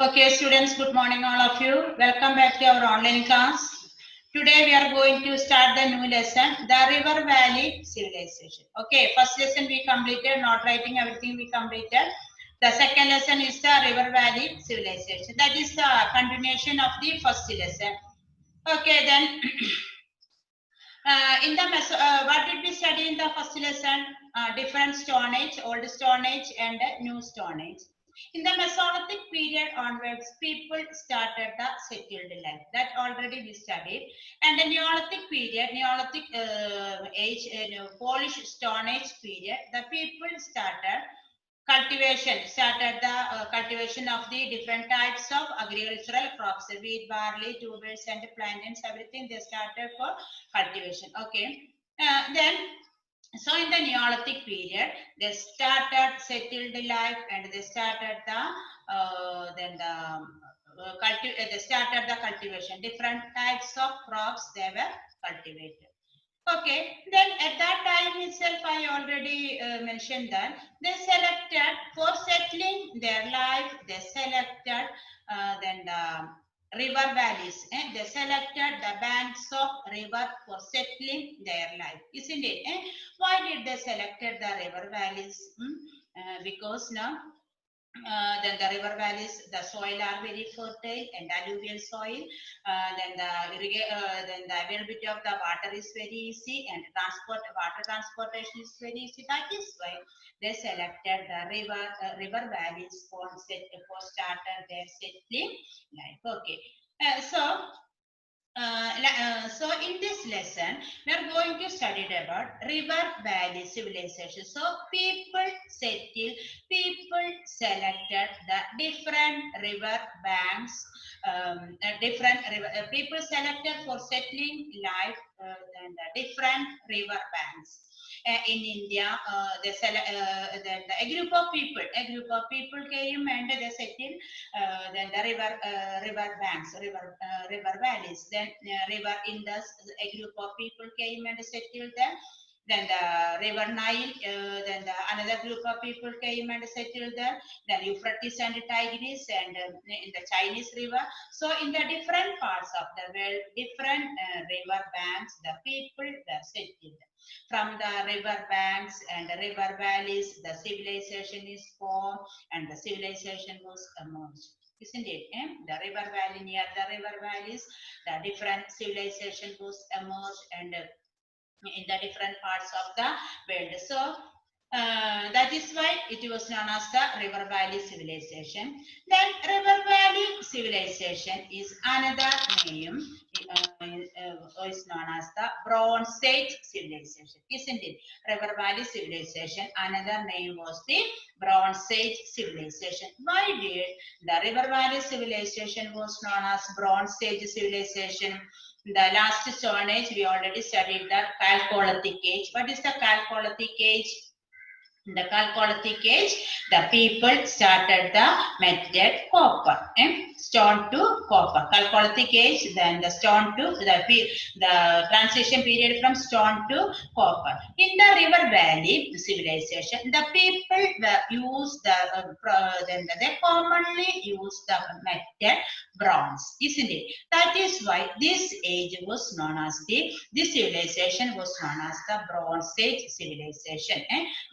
Okay, students, good morning, all of you. Welcome back to our online class. Today, we are going to start the new lesson, the River Valley Civilization. Okay, first lesson we completed, not writing everything we completed. The second lesson is the River Valley Civilization. That is the continuation of the first lesson. Okay, then what did we study in the first lesson? Different Stone Age, Old Stone Age, and New Stone Age. In the Mesolithic period onwards, people started the settled life. That already we studied. And the Neolithic period, Neolithic age, Polish Stone Age period, the people started the cultivation of the different types of agricultural crops, wheat, barley, tubers, and plantains, everything they started for cultivation. Okay. Then so in the Neolithic period, they started settled life and they started they started the cultivation. Different types of crops they were cultivated. Okay, then at that time itself, I already mentioned that they selected for settling their life. They selected then the river valleys. They selected the banks of river for settling their life, isn't it? Why did they selected the river valleys? Because now then the river valleys, the soil are very fertile and alluvial soil. Then the availability of the water is very easy and water transportation is very easy. That is why they selected the river valleys for starter their settling life. Okay. So in this lesson, we are going to study about river valley civilization. So people selected the different river banks, people selected for settling life and the different river banks. In India, then a group of people came and they settled then the river banks, river valleys. Then river Indus, a group of people came and settled them. Then the river Nile, then another group of people came and settled there. Then Euphrates and Tigris and in the Chinese river. So in the different parts of the world, different river banks, the people were settled. From the river banks and the river valleys, the civilization is formed and the civilization was emerged. Isn't it? The river valley, near the river valleys, the different civilization was emerged and in the different parts of the world. So that is why it was known as the River Valley Civilization. Then River Valley Civilization is another name, is known as the Bronze Age Civilization, isn't it? River Valley Civilization, another name was the Bronze Age Civilization. Why did the River Valley Civilization was known as Bronze Age Civilization? The last Stone Age, we already studied the Chalcolithic Age. What is the Chalcolithic Age? In the Chalcolithic Age, the people started the method copper, stone to copper. Chalcolithic Age, then the stone to the transition period from stone to copper. In the River Valley civilization, the people use they commonly use the method bronze, isn't it? That is why this age was known as this civilization was known as the Bronze Age civilization.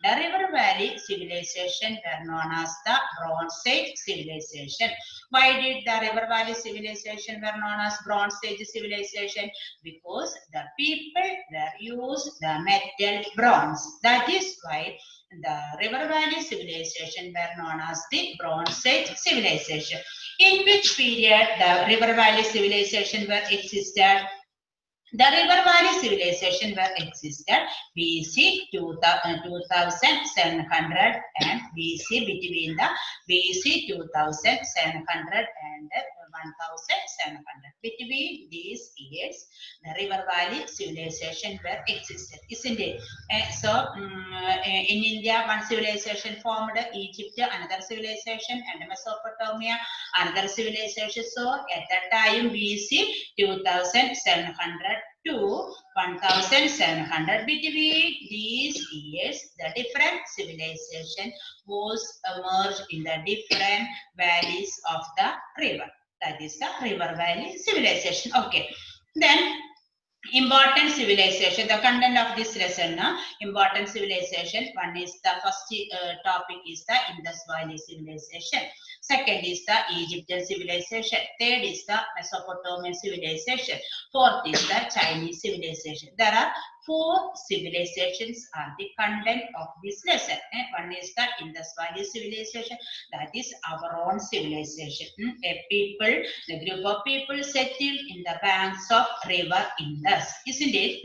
The River Valley civilization were known as the Bronze Age civilization. Why did the River Valley civilization were known as Bronze Age civilization? Because the people were used the metal bronze. That is why the River Valley civilization were known as the Bronze Age civilization. In which period the River Valley civilization were existed? The River Valley civilization were existed BC 2700 and BC between the BC 2700 and 1700. Between these years, the River Valley civilization were existed, isn't it? In India, one civilization formed, Egypt, another civilization, and Mesopotamia, another civilization. So at that time, BC 2700 to 1700. Between these years, the different civilization was merged in the different valleys of the river. That is the river valley civilization. Okay. Then important civilization, the content of this lesson, important civilization. One is the first topic is the Indus Valley civilization. Second is the Egyptian civilization. Third is the Mesopotamian civilization. Fourth is the Chinese civilization. There are 4 civilizations are the content of this lesson. One is the Indus Valley civilization. That is our own civilization. A people, the group of people settled in the banks of river Indus, isn't it?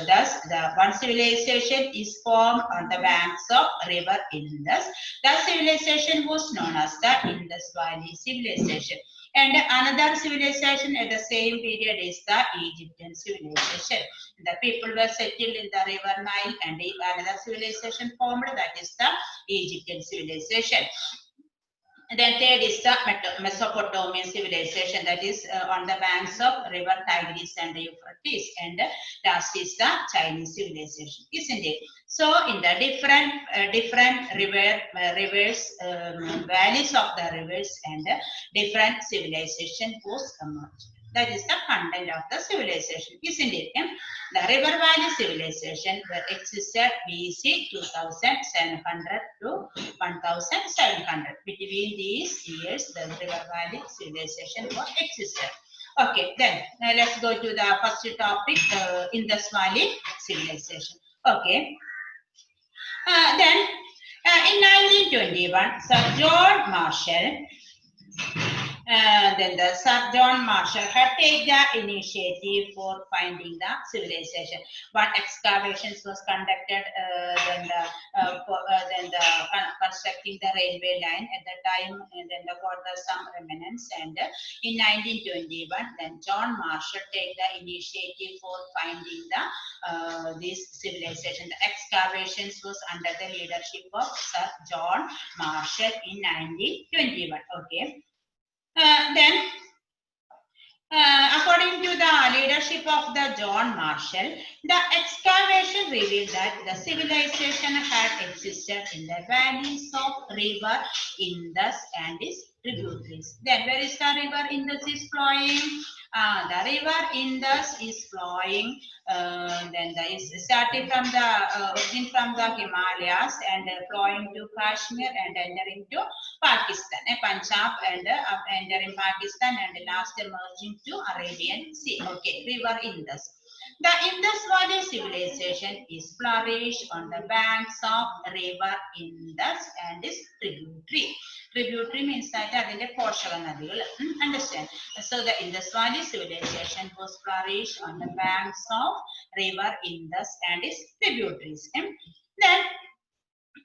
Thus the one civilization is formed on the banks of river Indus. That civilization was known as the Indus Valley civilization. And another civilization at the same period is the Egyptian civilization. The people were settled in the river Nile, and another civilization formed, that is the Egyptian civilization. Then third is the Mesopotamian civilization, that is on the banks of river Tigris and the Euphrates. And last is the Chinese civilization, isn't it? So in the different rivers, valleys of the rivers, and different civilization was emerged. That is the content of the civilization, isn't it? The River Valley civilization existed BC 2700 to 1700. Between these years, the River Valley civilization was existed. Okay, then let's go to the first topic, Indus Valley civilization. Okay. Then in 1921, Sir John Marshall then the Sir John Marshall had taken the initiative for finding the civilization. But excavations was conducted, then constructing the railway line at the time, and then got some remnants. And in 1921, then John Marshall take the initiative for finding the this civilization. The excavations was under the leadership of Sir John Marshall in 1921. Okay. Then, according to the leadership of the John Marshall, the excavation revealed that the civilization had existed in the valleys of river Indus and its tributaries. Then, where is the river Indus is flowing? The river Indus is flowing. Then there is starting from the origin from the Himalayas and flowing to Kashmir and entering to Pakistan, Punjab, and entering Pakistan and last emerging to Arabian Sea. Okay, river Indus. The Indus Valley civilization is flourished on the banks of river Indus and its tributary. Tributary means that understand. So the Indus Valley civilization was flourished on the banks of river Indus and its tributaries. Then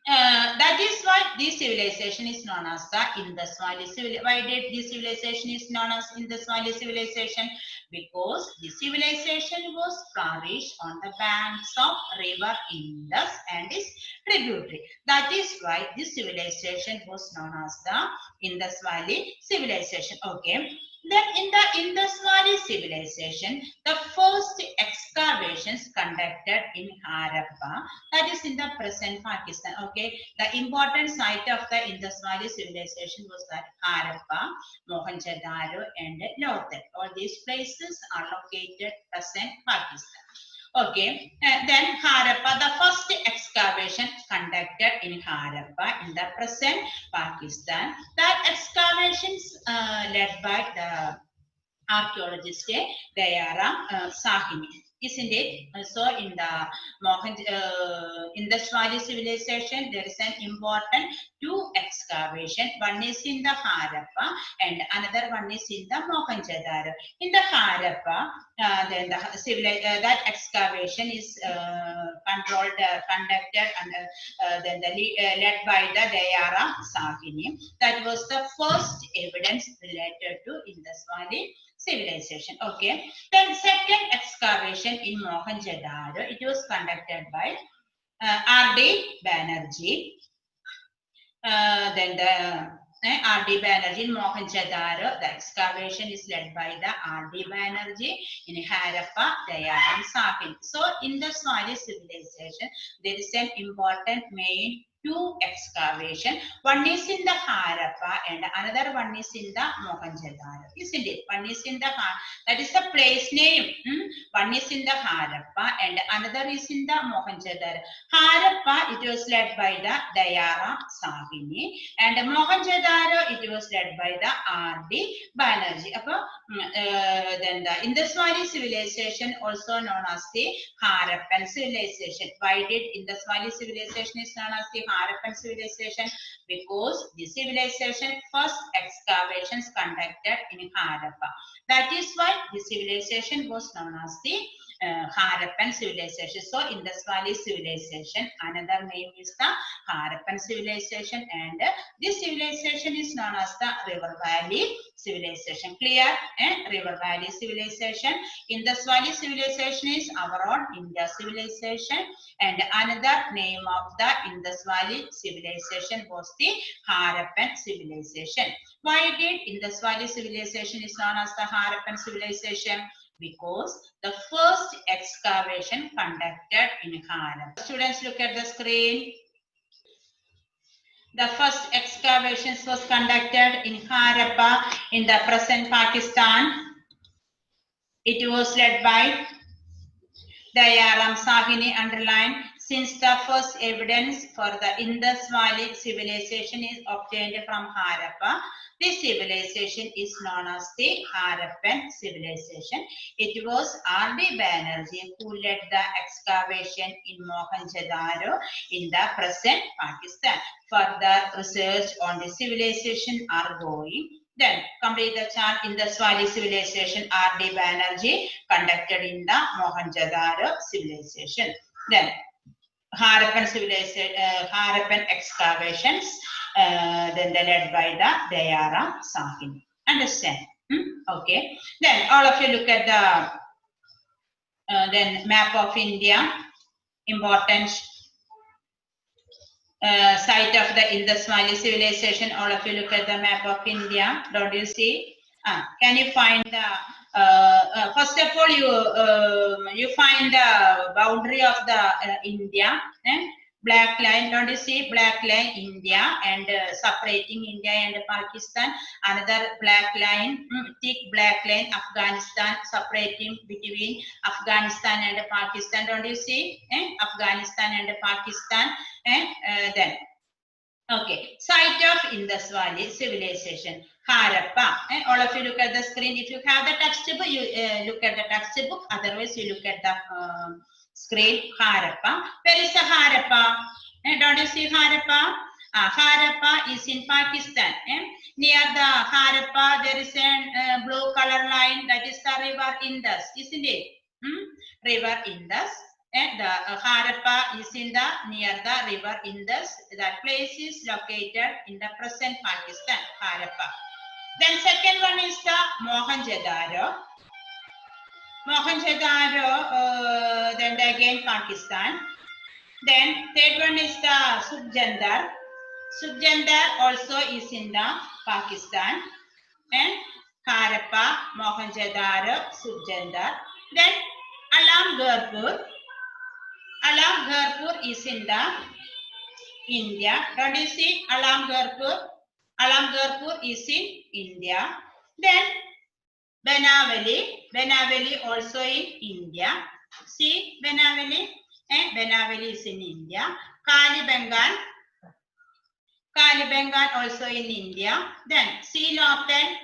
that is why this civilization is known as the Indus Valley civilization. Why did this civilization is known as Indus Valley civilization? Because the civilization was flourished on the banks of river Indus and its tributary. That is why this civilization was known as the Indus Valley civilization. Okay. Then in the Indus Valley civilization, the first excavations conducted in Harappa, that is in the present Pakistan. Okay, the important site of the Indus Valley civilization was that Harappa, Mohenjo-daro, and Lothal. All these places are located present Pakistan. Okay, then Harappa, the first excavation conducted in Harappa in the present Pakistan. That excavations led by the archaeologist Dayara Sahini, isn't it? So in the Indus Valley civilization, there is an important 2 excavation. One is in the Harappa and another one is in the Mohenjo-daro. In the Harappa, then the that excavation is conducted and then led by the Dayara Sahini. That was the first evidence related to Indus Valley civilization. Okay. Then second excavation in Mohenjo-daro, it was conducted by R.D. Banerjee. Then the R.D. Banerjee in Mohenjo-daro. The excavation is led by the R.D. Banerjee in Harappa, Dayara and Sahib. So in the Swahili civilization, there is an important main two excavation. One is in the Harappa and another one is in the Mohenjo-daro. Isn't it? One is in the that is the place name. One is in the Harappa and another is in the Mohenjo-daro. Harappa, it was led by the Dayara Sahini, and Mohenjo-daro, it was led by the R.D. Banerjee. Then the Indus-Valley civilization, also known as the Harappan civilization. Why did Indus-Valley civilization is known as the Harappan civilization? Because the civilization first excavations conducted in Harappa. That is why the civilization was known as the Harappan civilization. So Indus Valley civilization, another name is the Harappan civilization, and this civilization is known as the River Valley civilization. Clear? River Valley civilization. Indus Valley civilization is our own India civilization, and another name of the Indus Valley civilization was the Harappan civilization. Why did Indus Valley civilization is known as the Harappan civilization? Because the first excavation conducted in Harappa. Students, look at the screen. The first excavations was conducted in Harappa in the present Pakistan. It was led by Dayara Sahini, underlined. Since the first evidence for the Indus Valley civilization is obtained from Harappa, this civilization is known as the Harappan civilization. It was R.D. Banerjee who led the excavation in Mohenjo-daro in the present Pakistan. Further research on the civilization are going. Then complete the chart. Indus Valley civilization, R.D. Banerjee conducted in the Mohenjo-daro civilization. Then Harappan civilization, Harappan excavations, then they led by the Dayara Sahini. Understand? Okay. Then all of you look at the then map of India. Important site of the Indus Valley civilization. All of you look at the map of India. Don't you see? Can you find the first of all, you find the boundary of the India, black line. Don't you see black line India and separating India and Pakistan? Another black line, thick black line Afghanistan, separating between Afghanistan and Pakistan. Don't you see Afghanistan and Pakistan? Then okay, site of Indus Valley civilization, Harappa. All of you look at the screen. If you have the textbook, you look at the textbook. Otherwise, you look at the screen. Harappa. Where is the Harappa? Don't you see Harappa? Harappa is in Pakistan. Near the Harappa, there is a blue color line. That is the river Indus, isn't it? River Indus. And the Harappa is in the near the river Indus. That place is located in the present Pakistan, Harappa. Then second one is the Mohenjo-daro. Mohenjo-daro, then again Pakistan. Then third one is the Sukhjandar. Sukhjandar also is in the Pakistan. And Harappa, Mohenjo-daro, Sukhjandar. Then Alamgarpur. Alamgarpur is in the India. Don't you see Alamgarpur? Alamgarpur is in India. Then Benavali. Benavali also in India. See Benavali? Benavali is in India. Kalibangan. Kalibangan also in India. Then see Lothal.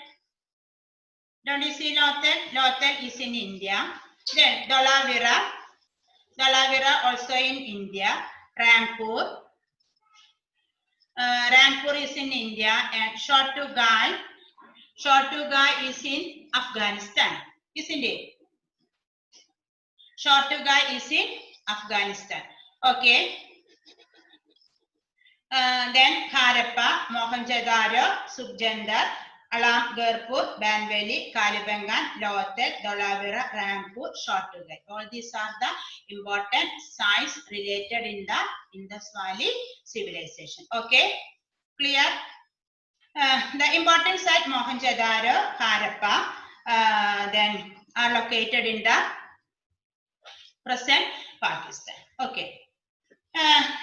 Don't you see Lothal? Lothal is in India. Then Dhalavira. Dhalavira also in India. Rangpur. Rangpur is in India, and Shortugai. Shortugai is in Afghanistan, isn't it? Shortugai is in Afghanistan. Okay. Then Harappa, Mohenjo-daro, Sukhjandar, Alamgarpur, Benavali, Kalibangan, Lothal, Dhalavira, Rangpur, Shortugai. All these are the important sites related in the Indus Valley civilization. Okay, clear? The important site Mohenjo-daro, Harappa, then are located in the present Pakistan. Okay.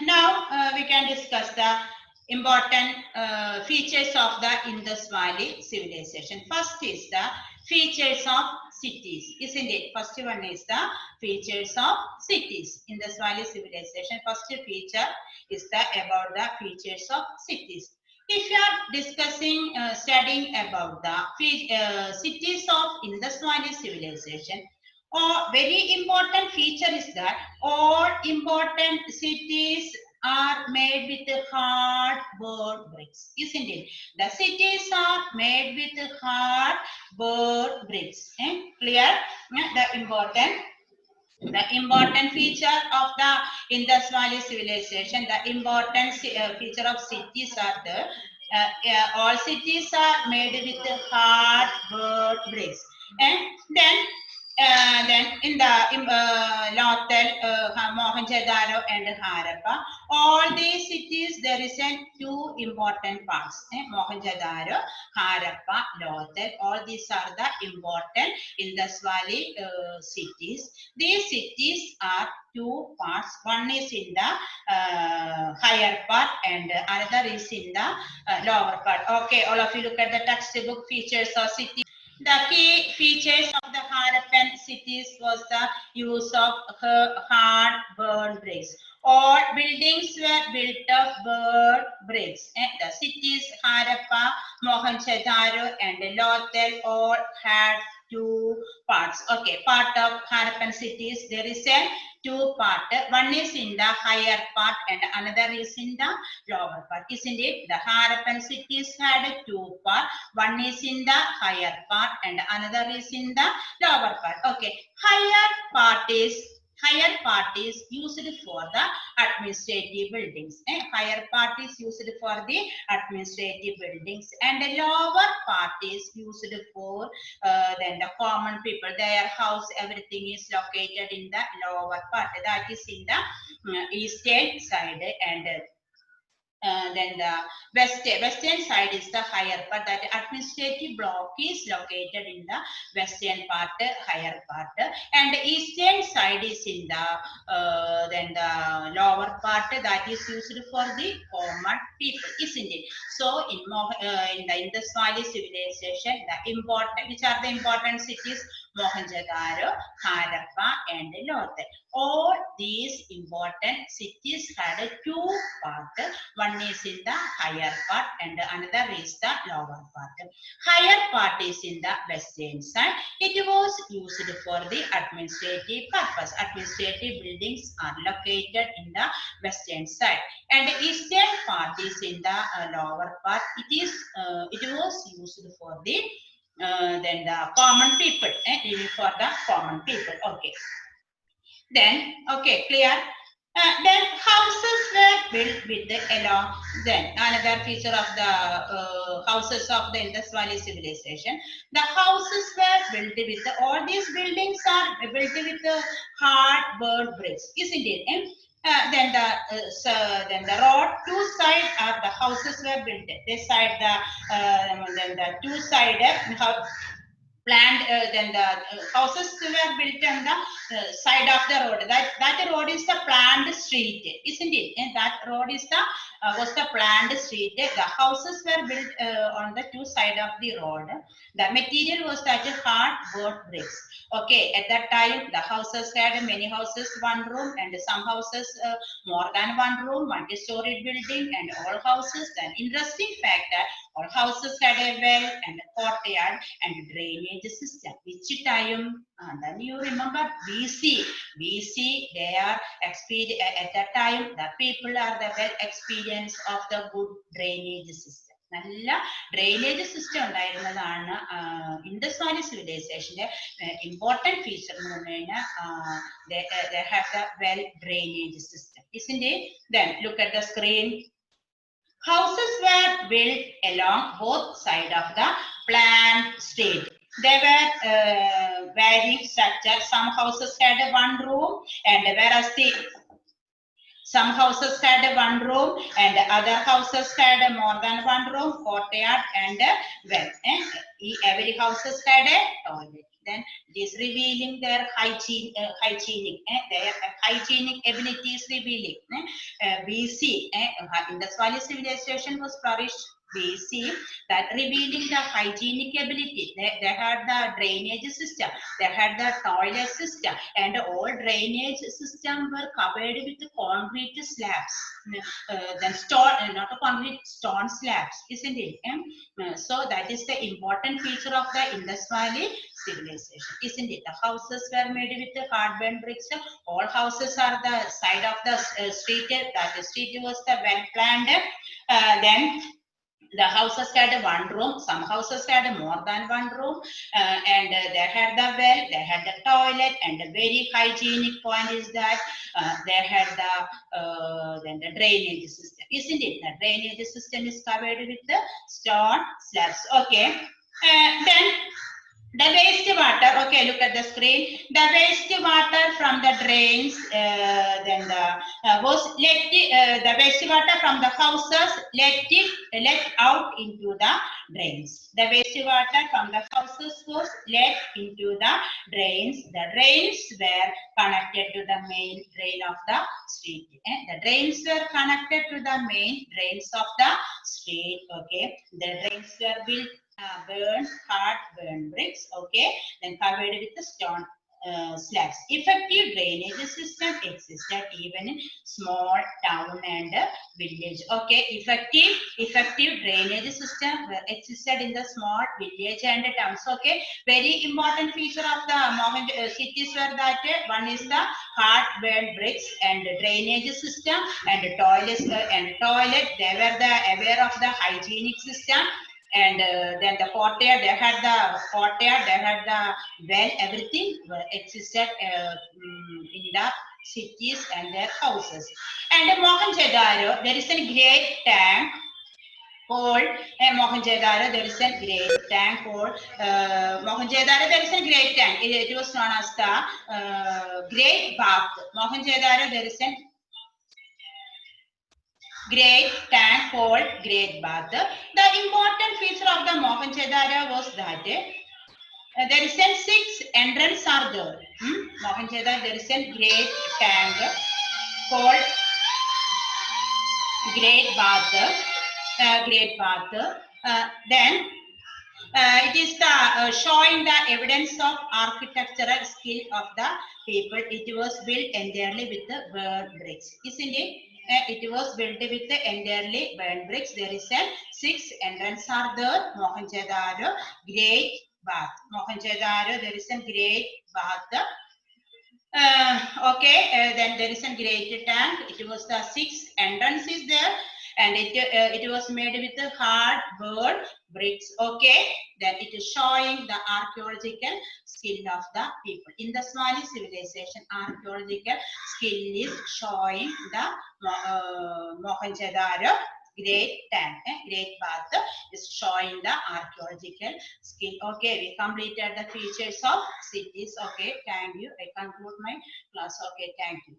Now we can discuss the important features of the Indus Valley civilization. First is the features of cities, isn't it? First one is the features of cities. Indus Valley civilization. First feature is the about the features of cities. If you are discussing, studying about the cities of Indus Valley civilization, very important feature is that all important cities are made with hardboard bricks, isn't it? The cities are made with hardboard bricks. Clear? The important feature of the Indus Valley civilization, the important feature of cities are the all cities are made with hardboard bricks, and then in the Lothal, Mohenjo-daro and Harappa, all these cities there is two important parts. Mohenjo-daro, Harappa, Lothal, all these are the important Indus Valley cities. These cities are two parts. One is in the higher part and another is in the lower part. Okay, all of you look at the textbook features of cities. The key features of the Harappan cities was the use of hard burnt bricks. All buildings were built of burnt bricks. The cities Harappa, Mohenjo-daro and Lothal all had two parts. Okay, part of Harappan cities there is a two part. One is in the higher part and another is in the lower part. Isn't it? The Harappan cities had two part. One is in the higher part and another is in the lower part. Okay, higher part is used for the administrative buildings. Higher part is used for the administrative buildings, and the lower part is used for then the common people. Their house, everything is located in the lower part. That is in the eastern side, and then the western side is the higher part. That administrative block is located in the western part, higher part, and the eastern side is in the then the lower part. That is used for the common people, isn't it? So in the Indus Valley civilization, the important, which are the important cities? Mohenjo-daro, Harappa, and Lothal. All these important cities had two parts. One is in the higher part and another is the lower part. Higher part is in the western side. It was used for the administrative purpose. Administrative buildings are located in the western side, and the eastern part is in the lower part. It was used for the then the common people, living for the common people. Okay. Then, okay, clear. Then houses were built with the along. Then another feature of the houses of the Indus Valley civilization. The houses were built with all these buildings are built with the hard burnt bricks, isn't it? Then the road, two sides of the houses were built. This side then the two sided planned, then the houses were built on the side of the road. That road is the planned street, isn't it? And that road is the was the planned street. The houses were built on the two sides of the road. The material was that hard board bricks. Okay, at that time the houses had many houses, one room, and some houses more than one room, multi-storied building, and all houses. An interesting fact that all houses had a well and a courtyard and drainage system. Which time? Then you remember BC. BC, they are experienced at that time. The people are the well experienced of the good drainage system. നല്ല drainage system ഉണ്ടായിരുന്നതാണ് Indus valley സിവിലൈസേഷന്റെ important feature എന്ന് പറഞ്ഞു കഴിഞ്ഞാൽ they have the well drainage system, isn't it? Then look at the screen. Houses were built along both sides of the planned street. They were varying structure. Some houses had one room, and whereas the Some houses had one room and other houses had more than one room, courtyard and well. Every houses had a toilet. Then it is revealing their hygienic abilities revealing. We see Indus Valley civilization was flourished. We see that revealing the hygienic ability. They had the drainage system, they had the toilet system, and all drainage system were covered with concrete slabs. Then stone, not a concrete, stone slabs, isn't it? So that is the important feature of the Indus Valley civilization, isn't it? The houses were made with the hard-burnt bricks. All houses are the side of the street. That the street was the well planned. Then the houses had one room. Some houses had more than one room, and they had the well, they had the toilet, and the very hygienic point is that they had then the drainage system, isn't it? The drainage system is covered with the stone slabs. Okay, then the wastewater, okay, look at the screen. The wastewater from the drains, then was the wastewater from the houses let out into the drains. The wastewater from the houses was let into the drains. The drains were connected to the main drain of the street. The drains were connected to the main drains of the street. Okay, the drains were built. Hard burn bricks, okay, then covered with the stone slabs. Effective drainage system existed even in small town and village. Okay, effective drainage system existed in the small village and towns. Okay, very important feature of the Mohan cities were that one is the hard burn bricks and drainage system and toilets and toilet. They were aware of the hygienic system. And then the courtyard, they had the courtyard, they had the well, everything existed in the cities and their houses. And Mohenjo-daro, there is a great tank called Mohenjo-daro. There is a great tank called Mohenjo-daro. There is a great tank. It was known as the Great Bath. Mohenjo-daro, there is a great tank called Great Bath. The important feature of the Mohenjo-daro was that there is a 6 entrances are there. Mohenjo-daro, there is a great tank called Great Bath. Great Bath. Then it is the showing the evidence of architectural skill of the people. It was built entirely with the burnt bricks, isn't it? It was built with the entirely burnt bricks. There is a 6 entrances are there. Mohenjo-daro, Great Bath. Mohenjo-daro, there is a Great Bath. Okay, then there is a great tank. It was the 6 entrances there, and it was made with the hard burnt bricks. Okay, then it is showing the archaeological skill of the people. In the Valley civilization, archaeological skill is showing the Mohenjo-daro Great Tank, Great Bath is showing the archaeological skill. Okay, we completed the features of cities. Okay, thank you. I conclude my class. Okay, thank you.